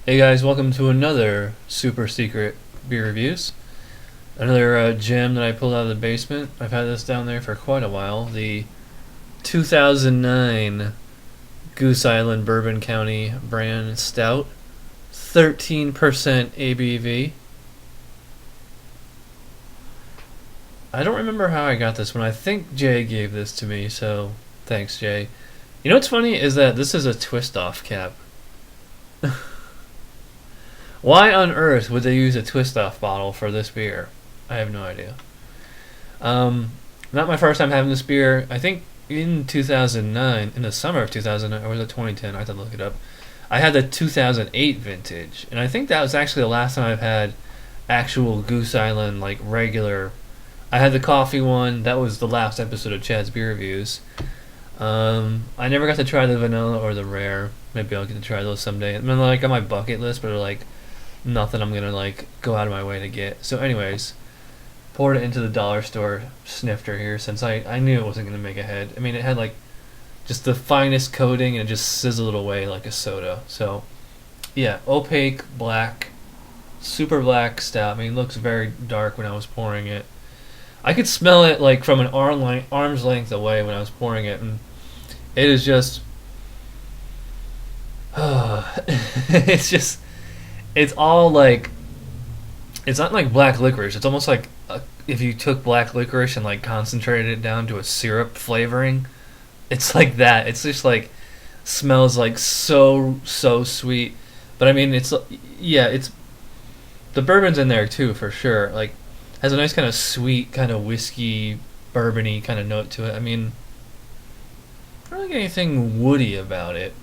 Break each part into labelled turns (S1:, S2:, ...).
S1: Hey guys, welcome to another super secret beer reviews. Another gem that I pulled out of the basement. I've had this down there for quite a while. The 2009 Goose Island Bourbon County Brand Stout. 13% ABV. I don't remember how I got this one. I think Jay gave this to me, so thanks, Jay. You know what's funny is that this is a twist-off cap. Why on earth would they use a twist-off bottle for this beer? I have no idea. Not my first time having this beer. I think in 2009, in the summer of 2009, or was it 2010? I had to look it up. I had the 2008 vintage, and I think that was actually the last time I've had actual Goose Island, like regular. I had the coffee one. That was the last episode of Chad's Beer Reviews. I never got to try the vanilla or the rare. Maybe I'll get to try those someday. I mean, like on my bucket list, but like nothing I'm gonna like go out of my way to get. So anyways, poured it into the dollar store snifter here since I knew it wasn't gonna make a head. I mean, it had like just the finest coating and it just sizzled away like a soda. So yeah, opaque black, super black stout. I mean, it looks very dark when I was pouring it. I could smell it like from an arm's length away when I was pouring it, and it is just it's all like, it's not like black licorice. It's almost like if you took black licorice and like concentrated it down to a syrup flavoring. It's like that. It's just like smells like so sweet. But I mean, it's, yeah, it's the bourbon's in there too for sure. Like has a nice kind of sweet, kind of whiskey, bourbony kind of note to it. I mean, I don't think anything woody about it.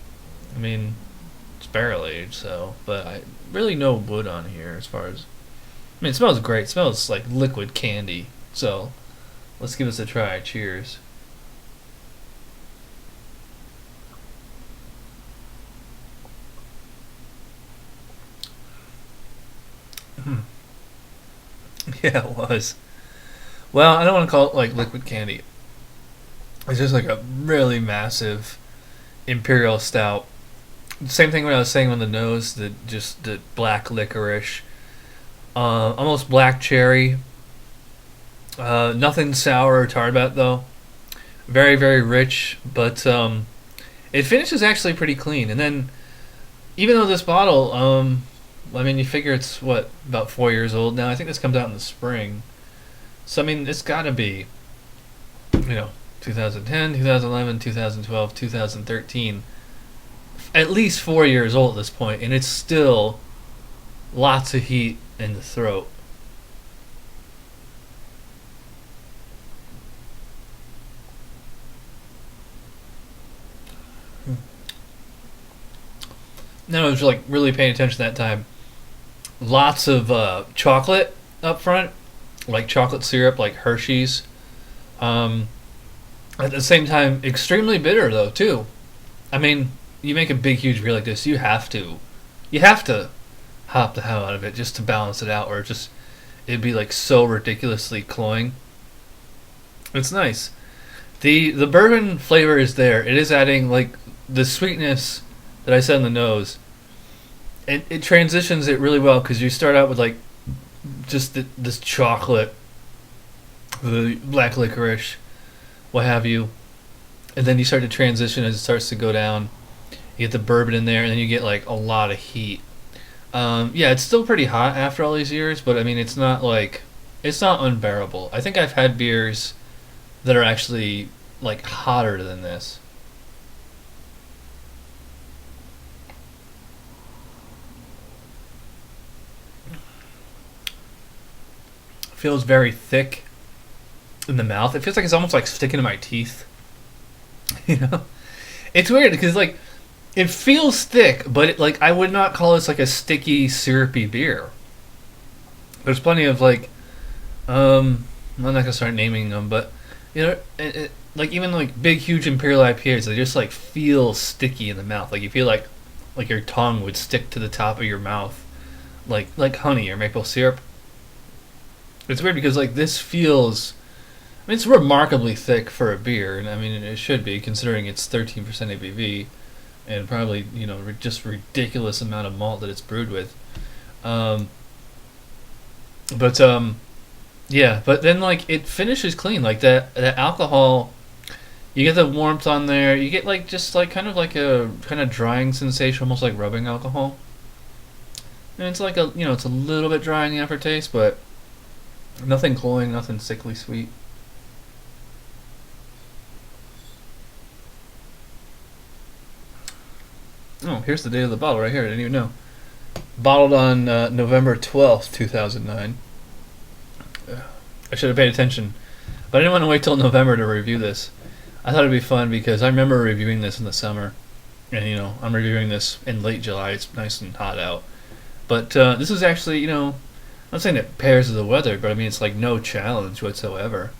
S1: I mean, it's barrel aged, so, but I really no wood on here as far as. I mean, it smells great. It smells like liquid candy. So, let's give this a try. Cheers. Yeah, it was. Well, I don't want to call it like liquid candy. It's just like a really massive imperial stout. Same thing when I was saying on the nose, the black licorice, almost black cherry. Nothing sour or tart about it, though. Very rich, but it finishes actually pretty clean. And then, even though this bottle, I mean, you figure it's what, about 4 years old now. I think this comes out in the spring. So I mean, it's got to be, 2010, 2011, 2012, 2013. At least 4 years old at this point, and it's still lots of heat in the throat. Now I was like really paying attention that time. Lots of chocolate up front, like chocolate syrup, like Hershey's. At the same time, extremely bitter though too. I mean, you make a big huge beer like this, you have to hop the hell out of it just to balance it out, or it'd be like so ridiculously cloying. It's nice. The bourbon flavor is there. It is adding like the sweetness that I said in the nose. It transitions it really well because you start out with like just this chocolate, the black licorice, what have you, and then you start to transition as it starts to go down. You get the bourbon in there, and then you get like a lot of heat. Yeah, it's still pretty hot after all these years, but I mean, it's not unbearable. I think I've had beers that are actually like hotter than this. Feels very thick in the mouth. It feels like it's almost like sticking to my teeth. You know, it's weird because like it feels thick, but like I would not call this like a sticky, syrupy beer. There's plenty of like, I'm not gonna start naming them, but like even like big, huge imperial IPAs, they just like feel sticky in the mouth. Like you feel like your tongue would stick to the top of your mouth, like honey or maple syrup. It's weird because like this feels, I mean, it's remarkably thick for a beer, and I mean it should be considering it's 13% ABV. and probably just ridiculous amount of malt that it's brewed with. Um, but yeah, but then like it finishes clean, like that alcohol. You get the warmth on there. You get like just like kind of like a kind of drying sensation, almost like rubbing alcohol. And it's like it's a little bit dry in the aftertaste, but nothing cloying, nothing sickly sweet. Oh, here's the date of the bottle right here. I didn't even know. Bottled on November 12th, 2009. I should have paid attention, but I didn't want to wait till November to review this. I thought it'd be fun because I remember reviewing this in the summer, and I'm reviewing this in late July. It's nice and hot out, but this is actually I'm not saying it pairs with the weather, but I mean it's like no challenge whatsoever.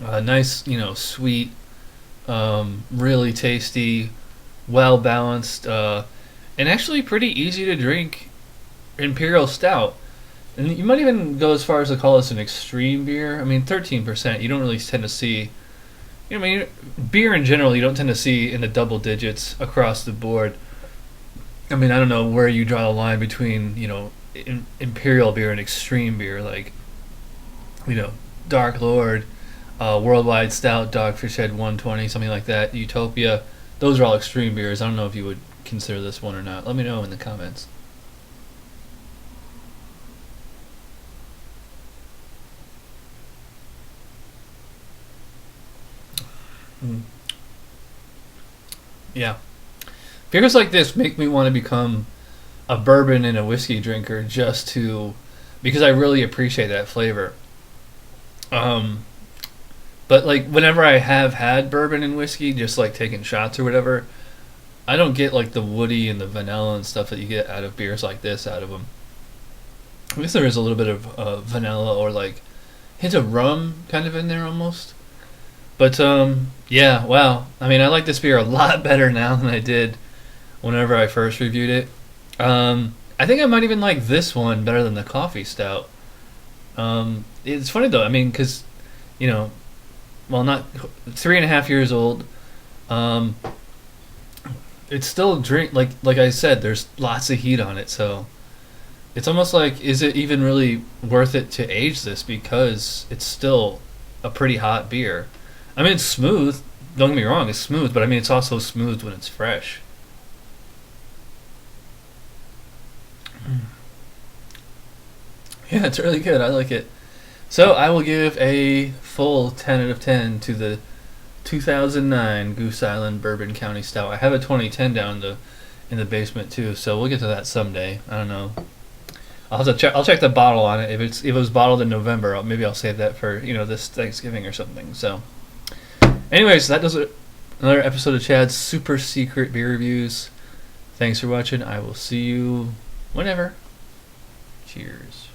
S1: Nice, sweet, really tasty, well balanced, and actually pretty easy to drink imperial stout. And you might even go as far as to call this an extreme beer. I mean, 13%. You don't really tend to see. I mean, beer in general, you don't tend to see in the double digits across the board. I mean, I don't know where you draw the line between imperial beer and extreme beer, like Dark Lord, Worldwide Stout, Dogfish Head 120, something like that. Utopia. Those are all extreme beers. I don't know if you would consider this one or not. Let me know in the comments. Yeah. Beers like this make me want to become a bourbon and a whiskey drinker because I really appreciate that flavor. But like whenever I have had bourbon and whiskey, just like taking shots or whatever, I don't get like the woody and the vanilla and stuff that you get out of beers like this out of them. I guess there is a little bit of vanilla or like hint of rum kind of in there almost. But yeah, wow. I mean, I like this beer a lot better now than I did whenever I first reviewed it. I think I might even like this one better than the coffee stout. It's funny though. I mean, because not 3.5 years old. It's still like I said. There's lots of heat on it, so it's almost like, is it even really worth it to age this because it's still a pretty hot beer? I mean, it's smooth. Don't get me wrong, it's smooth, but I mean, it's also smooth when it's fresh. Yeah, it's really good. I like it. So I will give a full 10 out of 10 to the 2009 Goose Island Bourbon County Stout. I have a 2010 down in the basement too, so we'll get to that someday. I don't know. I'll have to check. I'll check the bottle on it. If it was bottled in November, maybe I'll save that for this Thanksgiving or something. So. Anyways, that does it. Another episode of Chad's super secret beer reviews. Thanks for watching. I will see you whenever. Cheers.